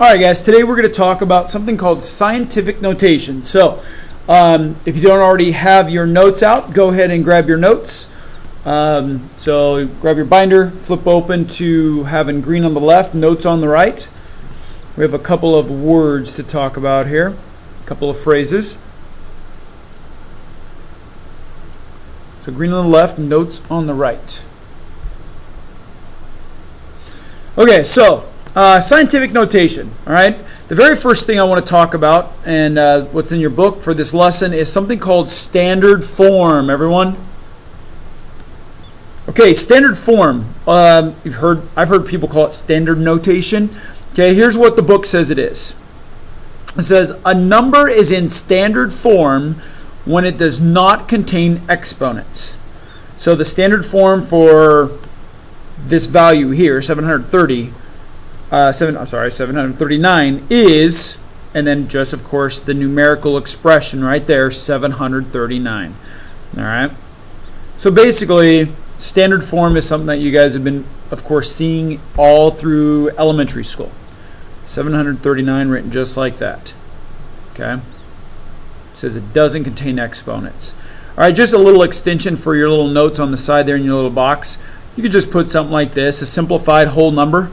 All right, guys, today we're going to talk about something called scientific notation. So if you don't already have your notes out, go ahead and grab your notes. So grab your binder, flip open to having green on the left, notes on the right. We have a couple of words to talk about here, a couple of phrases. So green on the left, notes on the right. Okay, so scientific notation, all right? The very first thing I want to talk about, and what's in your book for this lesson, is something called standard form, everyone. Okay, standard form. I've heard people call it standard notation. Okay, here's what the book says it is. It says, a number is in standard form when it does not contain exponents. So the standard form for this value here, 739 is, and then just of course the numerical expression right there, 739. All right. So basically, standard form is something that you guys have been, of course, seeing all through elementary school. 739 written just like that. Okay. It says it doesn't contain exponents. All right, just a little extension for your little notes on the side there in your little box. You could just put something like this, a simplified whole number.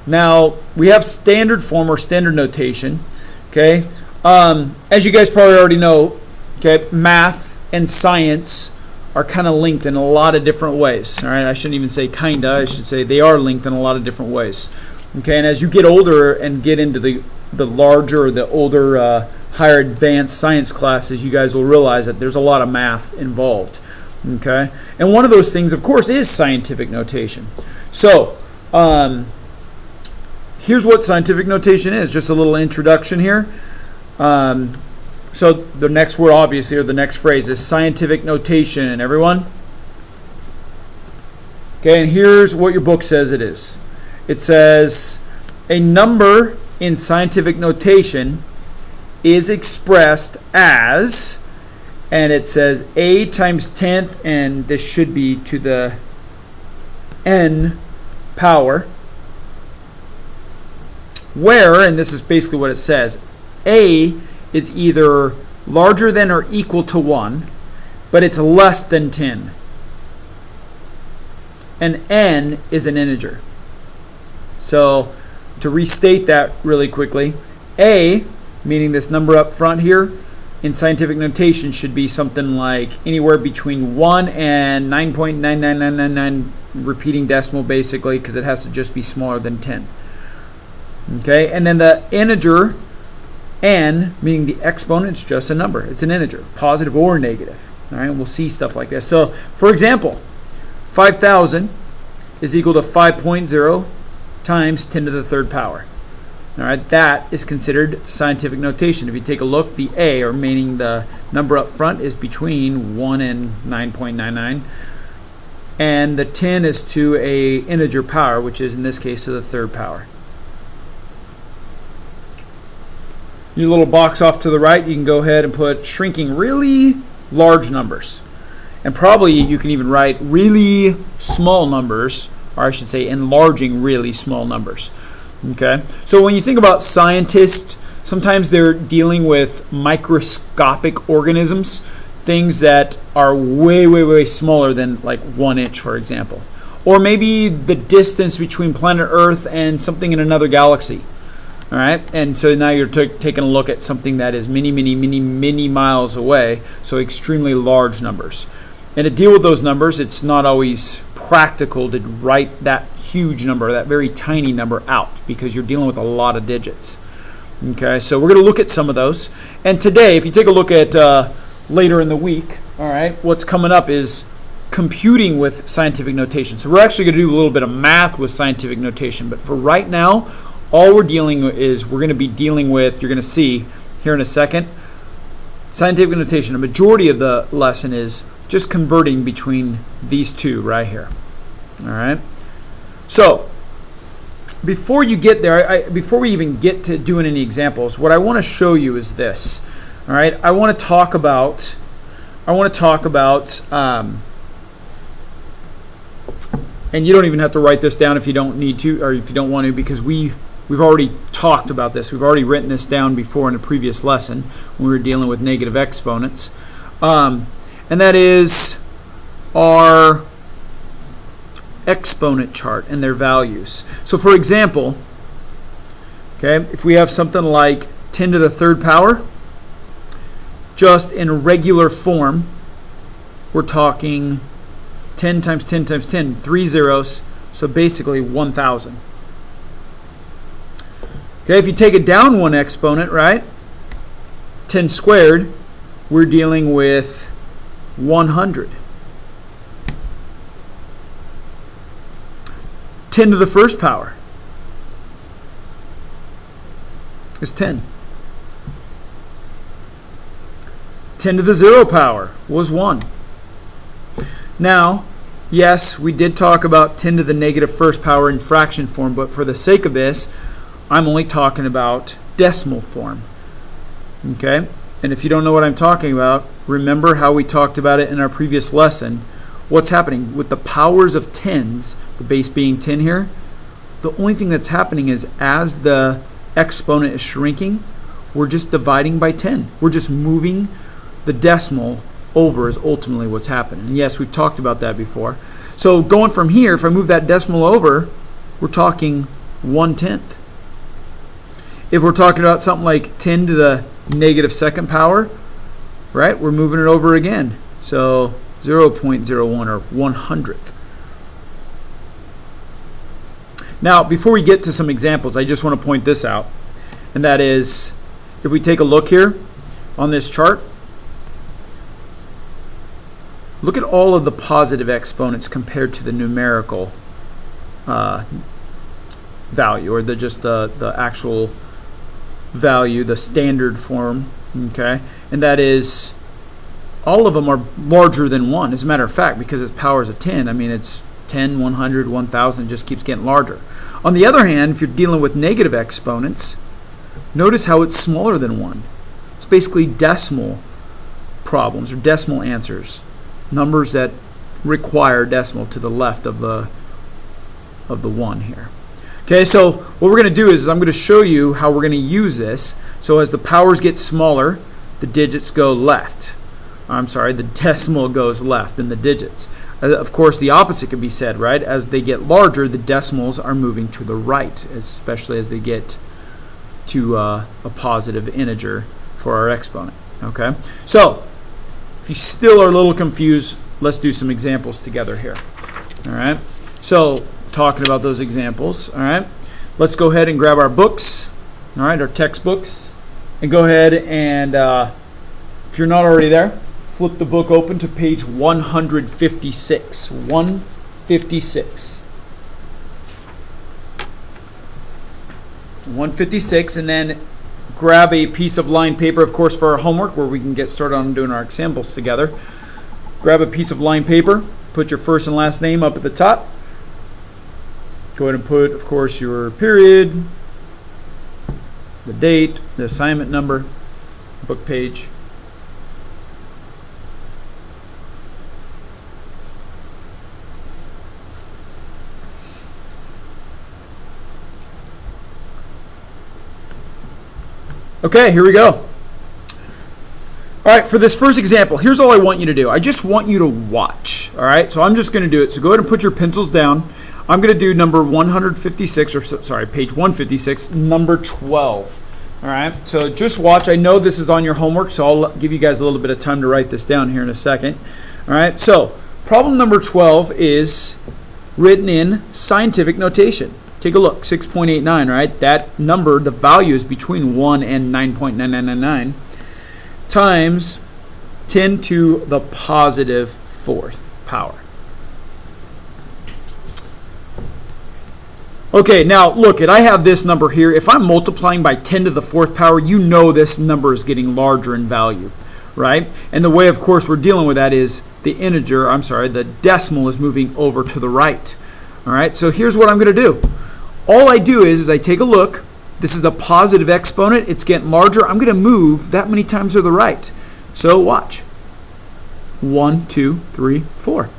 Now, we have standard form or standard notation. Okay. As you guys probably already know, okay, math and science are kind of linked in a lot of different ways. All right, I shouldn't even say kinda. I should say they are linked in a lot of different ways. Okay, and as you get older and get into the larger, the older, higher advanced science classes, you guys will realize that there's a lot of math involved. Okay, and one of those things, of course, is scientific notation. So, here's what scientific notation is. Just a little introduction here. So the next word, obviously, or the next phrase is scientific notation, everyone. Okay, and here's what your book says it is. It says, a number in scientific notation is expressed as, and it says a times 10th, and this should be to the n power, where, and this is basically what it says, a is either larger than or equal to 1, but it's less than 10. And n is an integer. So to restate that really quickly, a, meaning this number up front here, in scientific notation should be something like anywhere between 1 and 9.99999 repeating decimal, basically, because it has to just be smaller than 10. Okay, and then the integer n, meaning the exponent, is just a number. It's an integer, positive or negative. All right, we'll see stuff like this. So, for example, 5,000 is equal to 5.0 times 10 to the third power. All right, that is considered scientific notation. If you take a look, the a, or meaning the number up front, is between 1 and 9.99, and the 10 is to a integer power, which is in this case to the third power. Your little box off to the right, you can go ahead and put shrinking really large numbers. And probably you can even write really small numbers, or I should say enlarging really small numbers. Okay? So when you think about scientists, sometimes they're dealing with microscopic organisms, things that are way, way, way smaller than like 1 inch, for example. Or maybe the distance between planet Earth and something in another galaxy. All right, and so now you're taking a look at something that is many, many, many, many miles away, so extremely large numbers. And to deal with those numbers, it's not always practical to write that huge number, that very tiny number out, because you're dealing with a lot of digits. Okay, so we're going to look at some of those. And today, if you take a look at later in the week, all right, what's coming up is computing with scientific notation. So we're actually going to do a little bit of math with scientific notation, but for right now, all we're going to be dealing with, you're going to see here in a second, scientific notation. A majority of the lesson is just converting between these two right here. All right. So before you get there, before we even get to doing any examples, what I want to show you is this. All right. I want to talk about And you don't even have to write this down if you don't need to, or if you don't want to, because we've already talked about this. We've already written this down before in a previous lesson when we were dealing with negative exponents. And that is our exponent chart and their values. So for example, okay, if we have something like 10 to the third power, just in regular form, we're talking 10 times 10 times 10, 3 zeros, so basically 1,000. Okay, if you take it down one exponent, right, 10 squared, we're dealing with 100. 10 to the first power is 10. 10 to the 0 power was 1. Now, yes, we did talk about 10 to the negative first power in fraction form, but for the sake of this, I'm only talking about decimal form. Okay? And if you don't know what I'm talking about, remember how we talked about it in our previous lesson. What's happening with the powers of tens, the base being 10 here, the only thing that's happening is as the exponent is shrinking, we're just dividing by 10. We're just moving the decimal over is ultimately what's happening. And yes, we've talked about that before. So going from here, if I move that decimal over, we're talking 1/10. If we're talking about something like 10 to the negative second power, right, we're moving it over again. So 0.01 or 100th. Now, before we get to some examples, I just want to point this out. And that is, if we take a look here on this chart, look at all of the positive exponents compared to the numerical value, or just the actual value, the standard form, okay? And that is, all of them are larger than 1. As a matter of fact, because its power is a 10, I mean, it's 10, 100, 1,000, it just keeps getting larger. On the other hand, if you're dealing with negative exponents, notice how it's smaller than 1. It's basically decimal problems or decimal answers. Numbers that require decimal to the left of the 1 here. Okay, so what we're going to do is I'm going to show you how we're going to use this. So as the powers get smaller, the digits go left. I'm sorry, the decimal goes left in the digits. Of course, the opposite can be said, right? As they get larger, the decimals are moving to the right, especially as they get to a positive integer for our exponent. Okay, so if you still are a little confused, let's do some examples together here. All right. So talking about those examples, all right, let's go ahead and grab our books, all right, our textbooks, and go ahead and, if you're not already there, flip the book open to page 156. 156. 156, and then grab a piece of lined paper, of course, for our homework, where we can get started on doing our examples together. Grab a piece of lined paper, put your first and last name up at the top. Go ahead and put, of course, your period, the date, the assignment number, book page. Okay, here we go. All right, for this first example, here's all I want you to do. I just want you to watch, all right? So I'm just going to do it. So go ahead and put your pencils down. I'm going to do number 156, or sorry, page 156, number 12. All right, so just watch. I know this is on your homework, so I'll give you guys a little bit of time to write this down here in a second. All right, so problem number 12 is written in scientific notation. Take a look, 6.89, right? That number, the value is between 1 and 9.9999 times 10 to the positive fourth power. Okay, now look, I have this number here. If I'm multiplying by 10 to the fourth power, you know this number is getting larger in value, right? And the way, of course, we're dealing with that is the integer, the decimal is moving over to the right. All right, so here's what I'm going to do. All I do is I take a look. This is a positive exponent. It's getting larger. I'm going to move that many times to the right. So watch. 1, 2, 3, 4.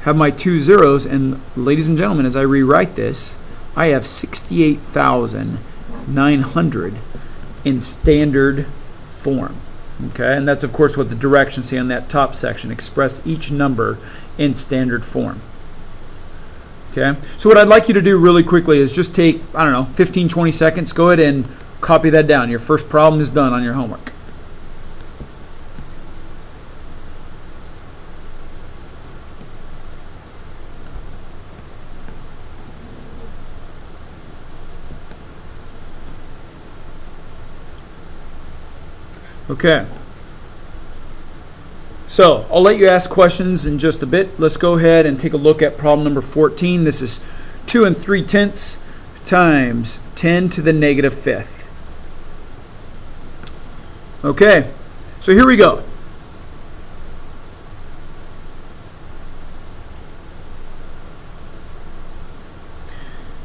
have my 2 zeros, and ladies and gentlemen, as I rewrite this, I have 68,900 in standard form. Okay, and that's of course what the directions say on that top section. Express each number in standard form. Okay, so what I'd like you to do really quickly is just take, I don't know, 15, 20 seconds. Go ahead and copy that down. Your first problem is done on your homework. Okay, so I'll let you ask questions in just a bit. Let's go ahead and take a look at problem number 14. This is 2 3/10 times 10 to the negative fifth. Okay, so here we go.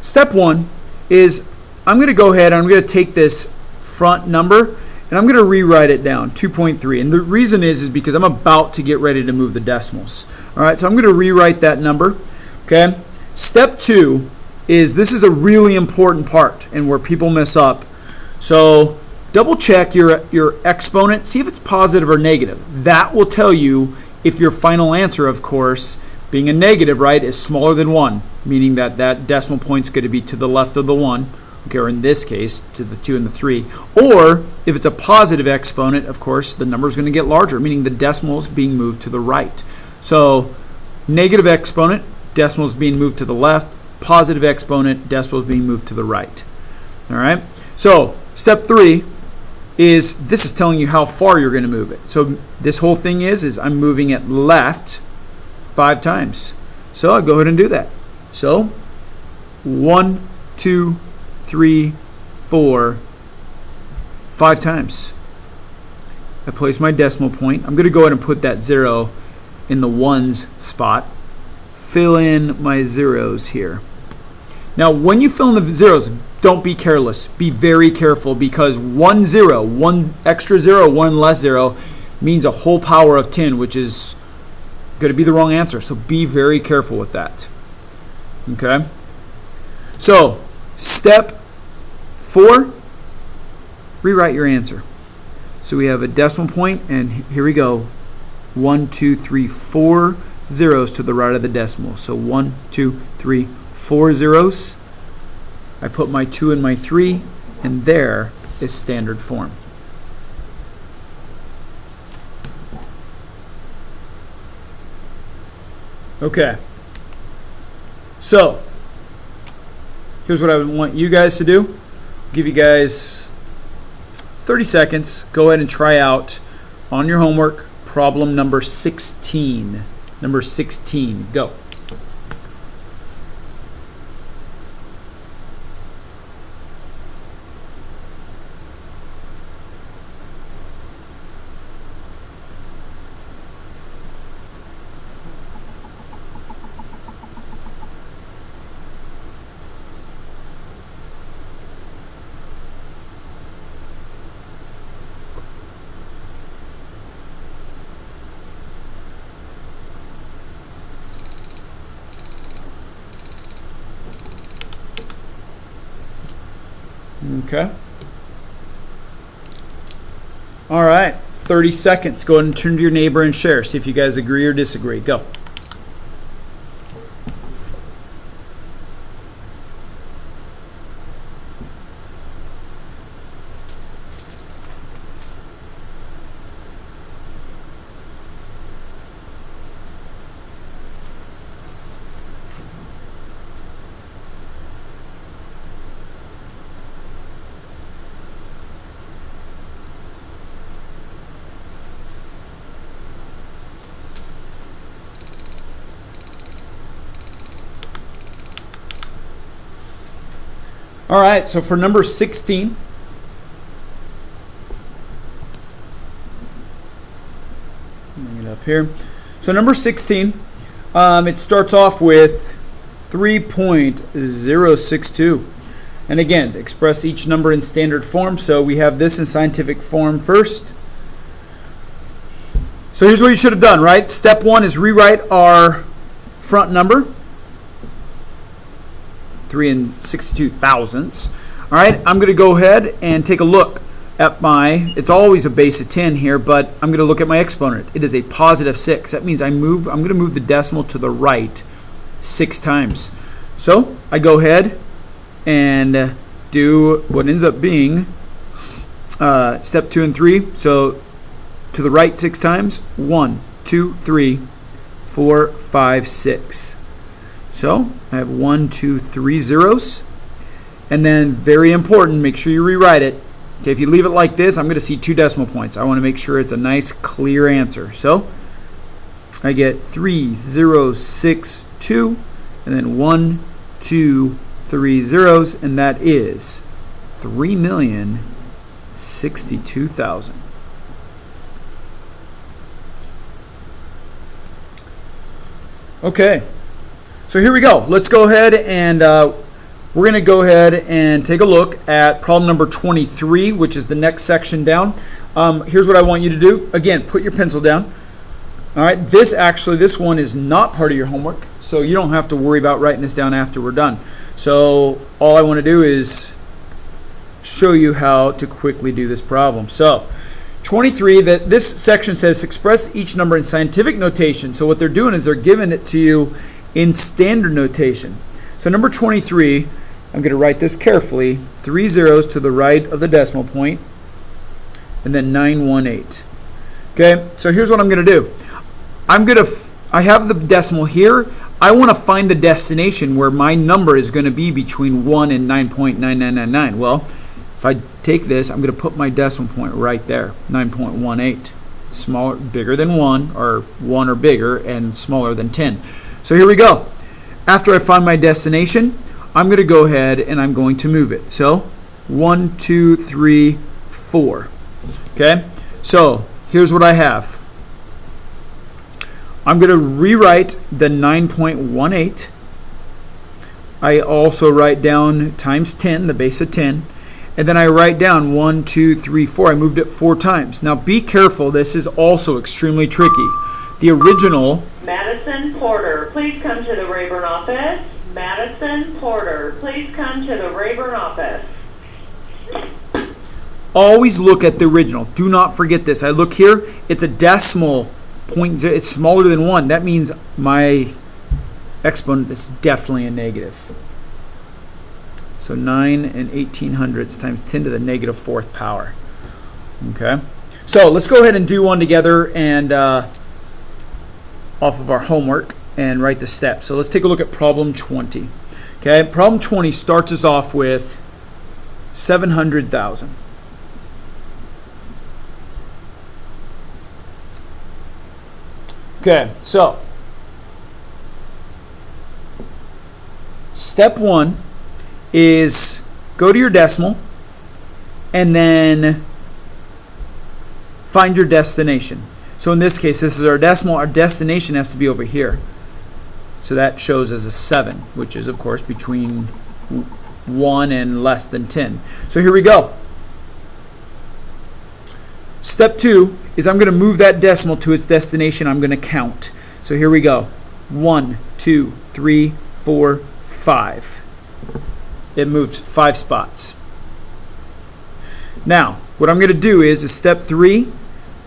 Step one is I'm going to go ahead and I'm going to take this front number and I'm going to rewrite it down, 2.3. And the reason is because I'm about to get ready to move the decimals. All right, so I'm going to rewrite that number. Okay. Step two is this is a really important part and where people mess up. So double check your exponent, see if it's positive or negative. That will tell you if your final answer, of course, being a negative, right, is smaller than 1, meaning that that decimal point is going to be to the left of the 1. Okay, or in this case, to the 2 and the 3. Or if it's a positive exponent, of course, the number is going to get larger, meaning the decimal is being moved to the right. So negative exponent, decimal is being moved to the left. Positive exponent, decimal is being moved to the right. All right. So step 3 is this is telling you how far you're going to move it. So this whole thing is I'm moving it left 5 times. So I'll go ahead and do that. So 1, 2, 3, 4, 5 times. I place my decimal point. I'm going to go ahead and put that 0 in the ones spot. Fill in my zeros here. Now, when you fill in the zeros, don't be careless. Be very careful because 1 0, 1 extra 0, 1 less 0 means a whole power of 10, which is going to be the wrong answer. So be very careful with that. Okay? So, step 4, rewrite your answer. So we have a decimal point, and here we go. 1, 2, 3, 4 zeros to the right of the decimal. So 1, 2, 3, 4 zeros. I put my 2 and my 3, and there is standard form. Okay. So here's what I would want you guys to do. I'll give you guys 30 seconds. Go ahead and try out on your homework problem number 16. Number 16. Go. Okay. All right. 30 seconds. Go ahead and turn to your neighbor and share. See if you guys agree or disagree. Go. All right, so for number 16, bring it up here. So number 16, it starts off with 3.062. And again, express each number in standard form. So we have this in scientific form first. So here's what you should have done, right? Step 1 is rewrite our front number, 3 62 thousandths. All right, I'm going to go ahead and take a look at my, it's always a base of 10 here, but I'm going to look at my exponent. It is a positive 6. That means I'm going to move the decimal to the right 6 times. So I go ahead and do what ends up being step 2 and 3. So to the right 6 times, 1, 2, 3, 4, 5, 6. So I have 1, 2, 3 zeros. And then, very important, make sure you rewrite it. Okay, if you leave it like this, I'm going to see 2 decimal points. I want to make sure it's a nice, clear answer. So I get 3, 0, 6, 2, and then 1, 2, 3 zeros, and that is 3,062,000. Okay, so here we go. Let's go ahead and we're going to go ahead and take a look at problem number 23, which is the next section down. Here's what I want you to do. Again, put your pencil down. All right, this one is not part of your homework, so you don't have to worry about writing this down after we're done. So all I want to do is show you how to quickly do this problem. So 23, this section says express each number in scientific notation. So what they're doing is they're giving it to you in standard notation. So number 23, I'm going to write this carefully, 3 zeros to the right of the decimal point, and then 918. Okay, so here's what I'm going to do. I have the decimal here. I want to find the destination where my number is going to be between 1 and 9.9999. Well, if I take this, I'm going to put my decimal point right there, 9.18. Smaller, bigger than 1, or 1 or bigger, and smaller than 10. So here we go. After I find my destination, I'm going to go ahead and I'm going to move it. So 1, 2, 3, 4. Okay, so here's what I have. I'm going to rewrite the 9.18. I also write down times 10, the base of 10. And then I write down 1, 2, 3, 4. I moved it 4 times. Now be careful. This is also extremely tricky. The original... Madison Porter, please come to the Rayburn office. Madison Porter, please come to the Rayburn office. Always look at the original. Do not forget this. I look here. It's a decimal point. It's smaller than 1. That means my exponent is definitely a negative. So 9 and 1800ths times 10 to the negative 4th power. Okay. So let's go ahead and do one together and off of our homework and write the steps. So let's take a look at problem 20. Okay. Problem 20 starts us off with 700,000. Okay. So step 1 is go to your decimal and then find your destination. So in this case, this is our decimal. Our destination has to be over here. So that shows as a 7, which is, of course, between 1 and less than 10. So here we go. Step 2 is I'm going to move that decimal to its destination. I'm going to count. So here we go. 1, 2, 3, 4, 5. It moves 5 spots. Now, what I'm going to do is step 3,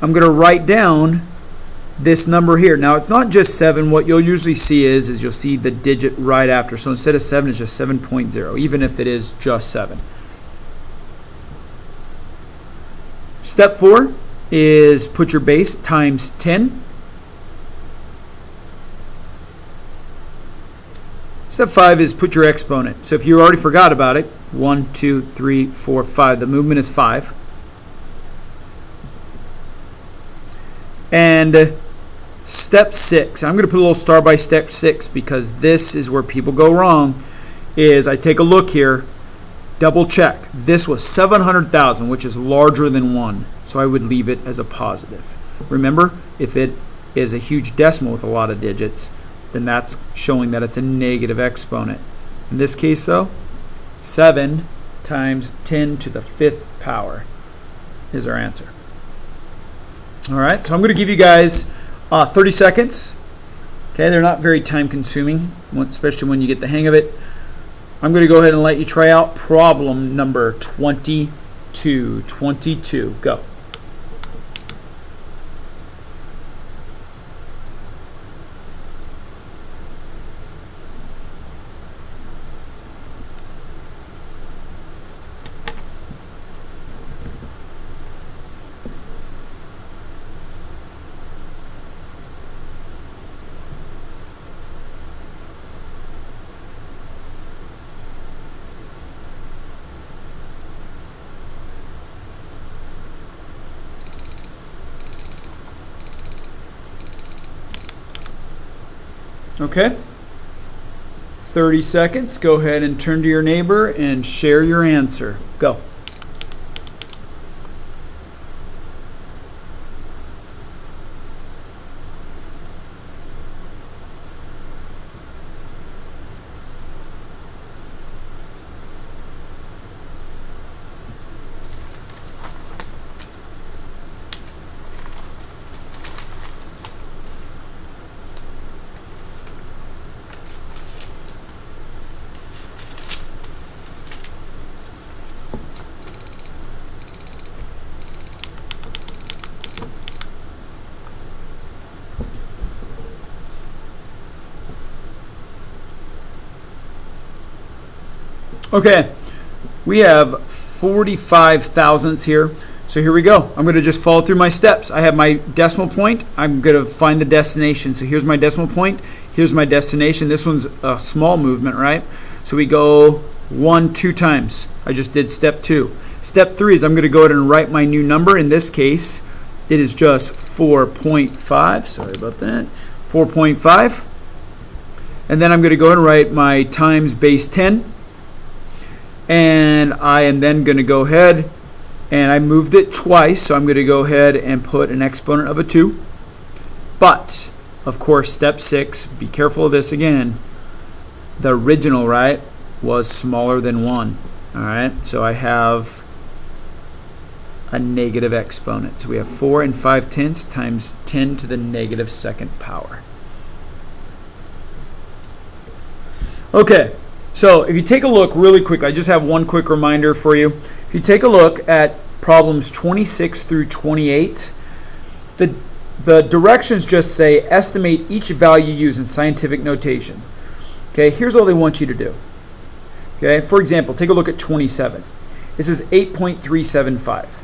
I'm going to write down this number here. Now, it's not just 7. What you'll usually see is you'll see the digit right after. So instead of 7, it's just 7.0, even if it is just 7. Step 4 is put your base times 10. Step 5 is put your exponent. So if you already forgot about it, 1, 2, 3, 4, 5. The movement is 5. And step 6, I'm going to put a little star by step 6 because this is where people go wrong, is I take a look here, double check. This was 700,000, which is larger than 1. So I would leave it as a positive. Remember, if it is a huge decimal with a lot of digits, then that's showing that it's a negative exponent. In this case, though, 7 times 10 to the 5th power is our answer. All right, so I'm going to give you guys 30 seconds Okay, they're not very time consuming, especially when you get the hang of it. I'm going to go ahead and let you try out problem number 22. 22. Go. Okay. 30 seconds. Go ahead and turn to your neighbor and share your answer. Go. Okay, we have 45 thousandths here. So here we go. I'm going to just follow through my steps. I have my decimal point. I'm going to find the destination. So here's my decimal point. Here's my destination. This one's a small movement, right? So we go 1, 2 times. I just did step 2. Step 3 is I'm going to go ahead and write my new number. In this case, it is just 4.5. Sorry about that. 4.5. And then I'm going to go ahead and write my times base 10. And I am then going to go ahead and I moved it twice, so I'm going to go ahead and put an exponent of a 2. But, of course, step 6, be careful of this again. The original, right, was smaller than 1. All right, so I have a negative exponent. So we have 4 and 5/10 times 10 to the negative second power. Okay. So if you take a look really quickly, I just have one quick reminder for you. If you take a look at problems 26 through 28, the directions just say estimate each value used in scientific notation. Okay, here's all they want you to do. Okay, for example, take a look at 27. This is 8.375.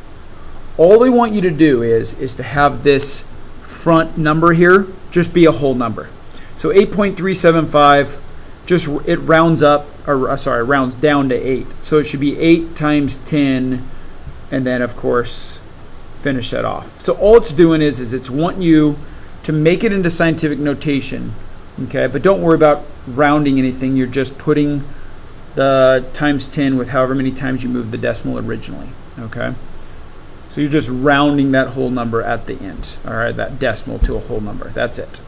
All they want you to do is to have this front number here just be a whole number. So 8.375. Just it rounds up, or sorry, rounds down to 8. So it should be 8 times 10, and then of course finish that off. So all it's doing is it's wanting you to make it into scientific notation, okay? But don't worry about rounding anything. You're just putting the times 10 with however many times you moved the decimal originally, okay? So you're just rounding that whole number at the end, all right? That decimal to a whole number. That's it,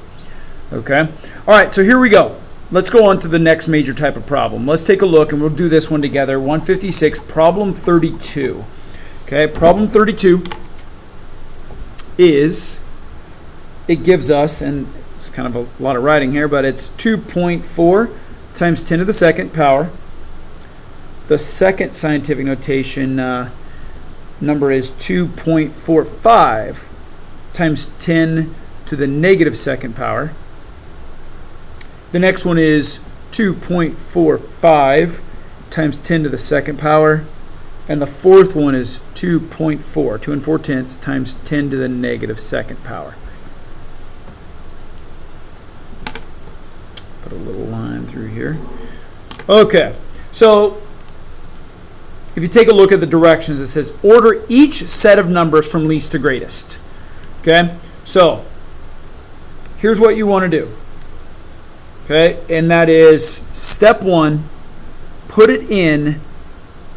okay? All right, so here we go. Let's go on to the next major type of problem. Let's take a look, and we'll do this one together. 156, problem 32. Okay, problem 32 is, it gives us, and it's kind of a lot of writing here, but it's 2.4 times 10 to the second power. The second scientific notation number is 2.45 times 10 to the negative second power. The next one is 2.45 times 10 to the second power. And the fourth one is 2.4, 2 and 4/10 times 10 to the negative second power. Put a little line through here. Okay, so if you take a look at the directions, it says order each set of numbers from least to greatest. Okay, so here's what you want to do. Okay, and that is step 1, put it in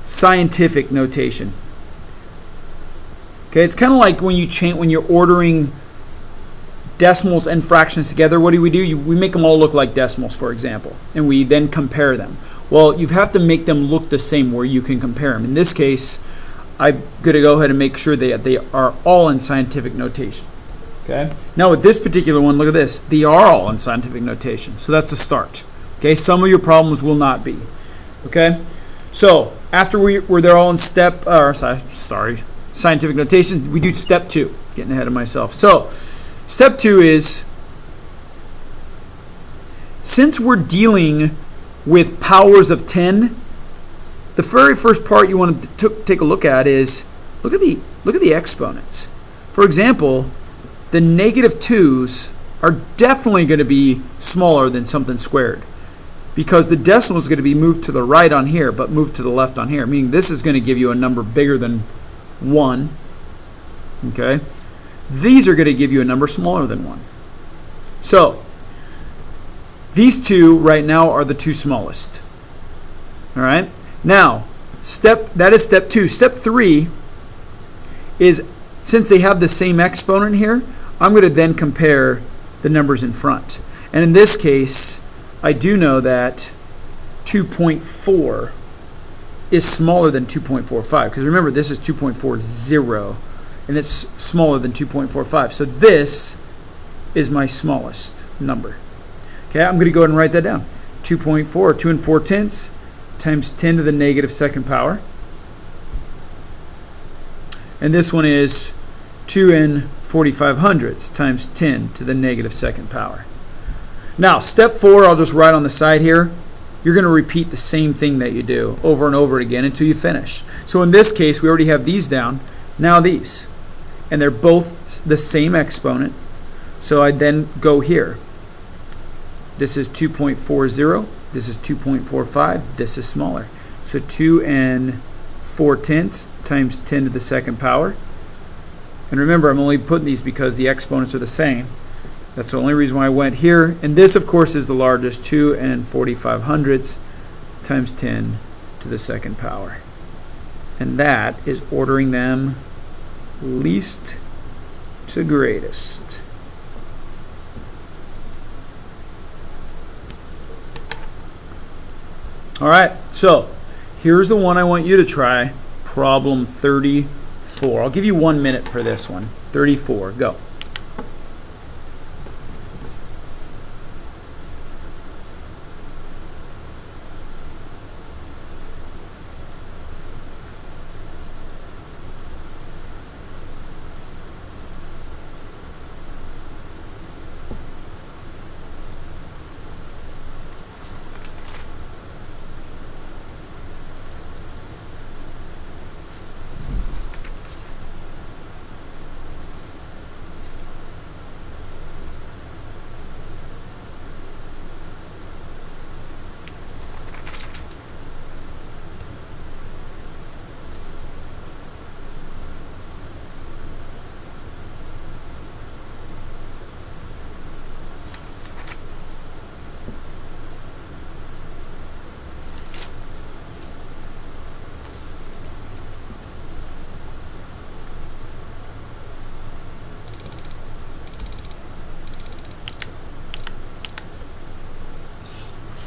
scientific notation. Okay, it's kind of like when you're ordering decimals and fractions together. What do? We make them all look like decimals, for example, and we then compare them. Well, you have to make them look the same where you can compare them. In this case, I'm going to go ahead and make sure that they are all in scientific notation. Okay. Now with this particular one, look at this. They are all in scientific notation. So that's a start. Okay. Some of your problems will not be. Okay. So after they're all in scientific notation, we do step 2. Getting ahead of myself. So step 2 is, since we're dealing with powers of 10, the very first part you want to take a look at is look at the exponents. For example, the -2's are definitely going to be smaller than something squared, because the decimal is going to be moved to the right on here, but moved to the left on here, meaning this is going to give you a number bigger than 1. Okay? These are going to give you a number smaller than 1. So these two right now are the two smallest. All right? Now, that is step 2. Step 3 is, since they have the same exponent here, I'm going to then compare the numbers in front. And in this case, I do know that 2.4 is smaller than 2.45, because remember, this is 2.40, and it's smaller than 2.45. So this is my smallest number. Okay, I'm going to go ahead and write that down. 2.4, 2 4/10, times 10 to the -2nd power. And this one is 2 4500 times 10 to the -2nd power. Now, step 4, I'll just write on the side here. You're going to repeat the same thing that you do over and over again until you finish. So in this case, we already have these down. Now these. And they're both the same exponent. So I then go here. This is 2.40. This is 2.45. This is smaller. So 2 4/10 times 10 to the 2nd power. And remember, I'm only putting these because the exponents are the same. That's the only reason why I went here. And this, of course, is the largest, 2 4500 times 10 to the 2nd power. And that is ordering them least to greatest. All right, so here's the one I want you to try, problem 34. I'll give you 1 minute for this one. 34, go.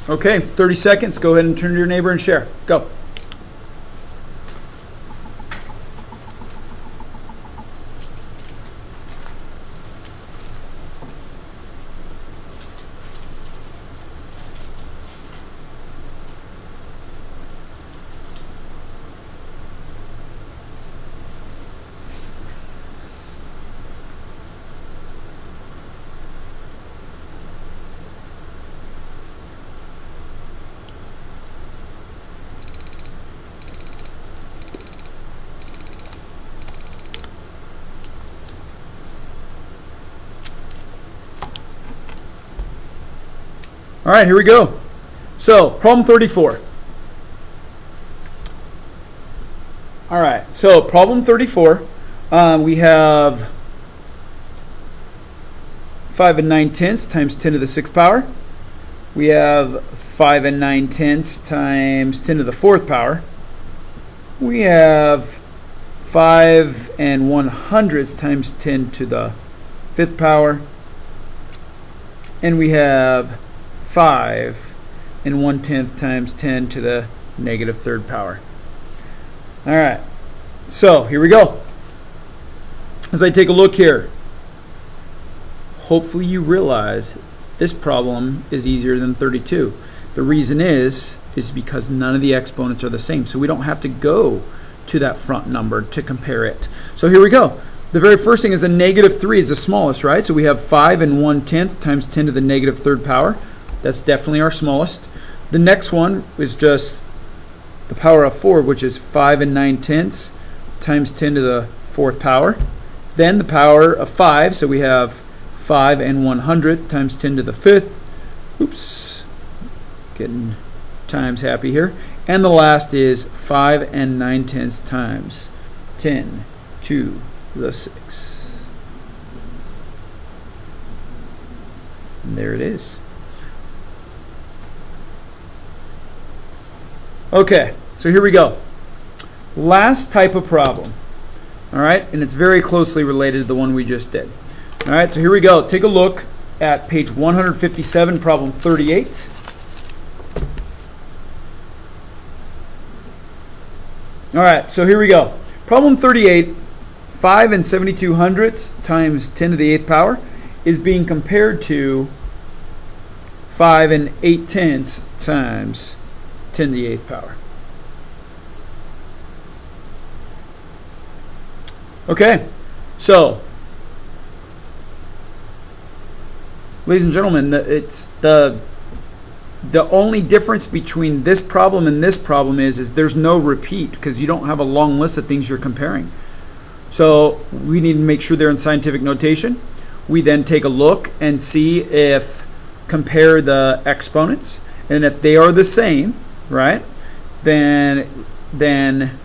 Okay, 30 seconds. Go ahead and turn to your neighbor and share. Go. All right, here we go. So, problem 34. All right, so problem 34, we have 5 9/10 times 10 to the 6th power. We have 5 9/10 times 10 to the 4th power. We have 5 100 times 10 to the 5th power. And we have 5 1/10 times 10 to the -3rd power. All right, so here we go. As I take a look here, hopefully you realize this problem is easier than 32. The reason is because none of the exponents are the same, so we don't have to go to that front number to compare it. So here we go. The very first thing is a -3 is the smallest, right? So we have 5 and 1/10 times 10 to the -3rd power. That's definitely our smallest. The next one is just the power of 4, which is 5 and 9/10 times 10 to the 4th power. Then the power of 5, so we have 5 and 100th times 10 to the 5th. Oops, getting times happy here. And the last is 5 and 9/10 times 10 to the 6. And there it is. Okay, so here we go. Last type of problem. All right, and it's very closely related to the one we just did. All right, so here we go. Take a look at page 157, problem 38. All right, so here we go. Problem 38, 5 and 72/100 times 10 to the 8th power is being compared to 5 and 8/10 times 10 to the 8th power. Okay, so ladies and gentlemen, it's the only difference between this problem and this problem is there's no repeat because you don't have a long list of things you're comparing. So we need to make sure they're in scientific notation. We then take a look and see if compare the exponents, and if they are the same, right, then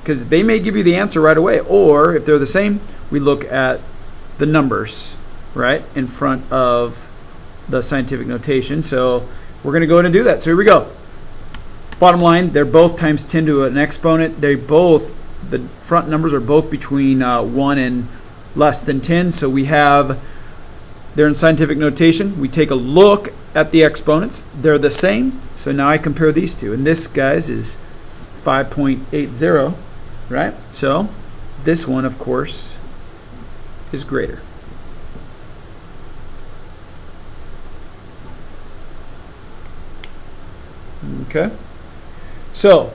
because they may give you the answer right away, or if they're the same, we look at the numbers right in front of the scientific notation. So we're going to go ahead and do that. So here we go. Bottom line, they're both times 10 to an exponent. The front numbers are both between 1 and less than 10. So they're in scientific notation. We take a look at the exponents. They're the same. So now I compare these two. And this, guys, is 5.80, right? So this one, of course, is greater. Okay, so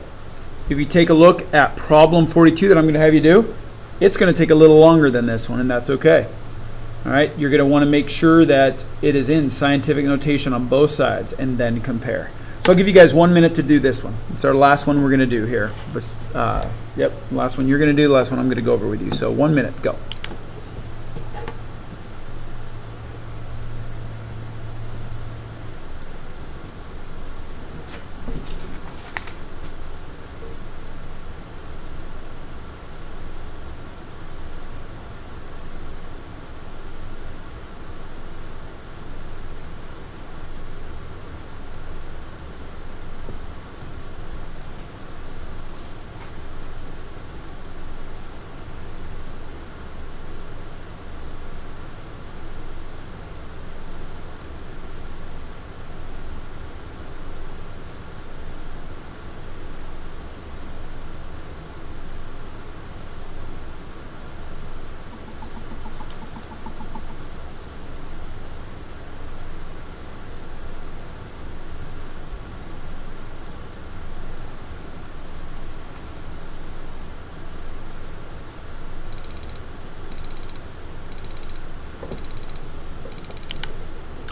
if you take a look at problem 42 that I'm going to have you do, it's going to take a little longer than this one, and that's okay. All right, you're going to want to make sure that it is in scientific notation on both sides and then compare. So I'll give you guys 1 minute to do this one. It's our last one we're going to do here. Yep, last one you're going to do, the last one I'm going to go over with you. So 1 minute, go.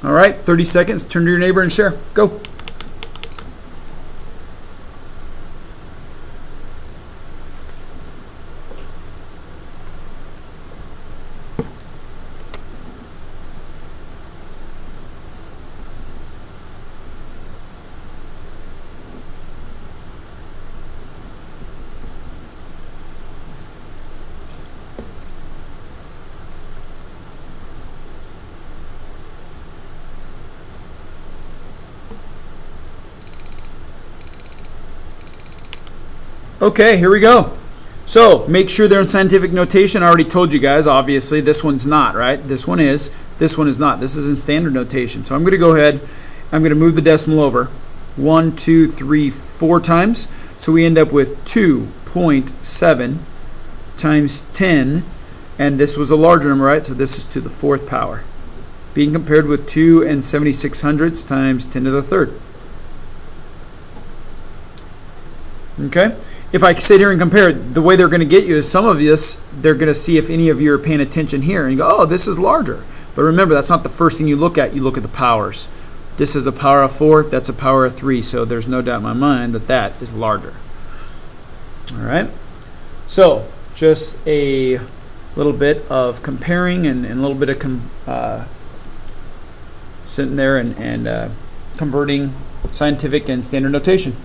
All right, 30 seconds. Turn to your neighbor and share. Go. Okay, here we go. So make sure they're in scientific notation. I already told you guys, obviously, this one's not, right? This one is not. This is in standard notation. So I'm going to go ahead, I'm going to move the decimal over 1, 2, 3, 4 times. So we end up with 2.7 times 10, and this was a larger number, right? So this is to the 4th power. being compared with 2 and 7600ths times 10 to the third. Okay? If I sit here and compare, the way they're going to get you is some of this, they're going to see if any of you are paying attention here and you go, oh, this is larger. But remember, that's not the first thing you look at. You look at the powers. This is a power of 4, that's a power of 3, so there's no doubt in my mind that that is larger. All right? So, just a little bit of comparing and a little bit of sitting there and converting scientific and standard notation.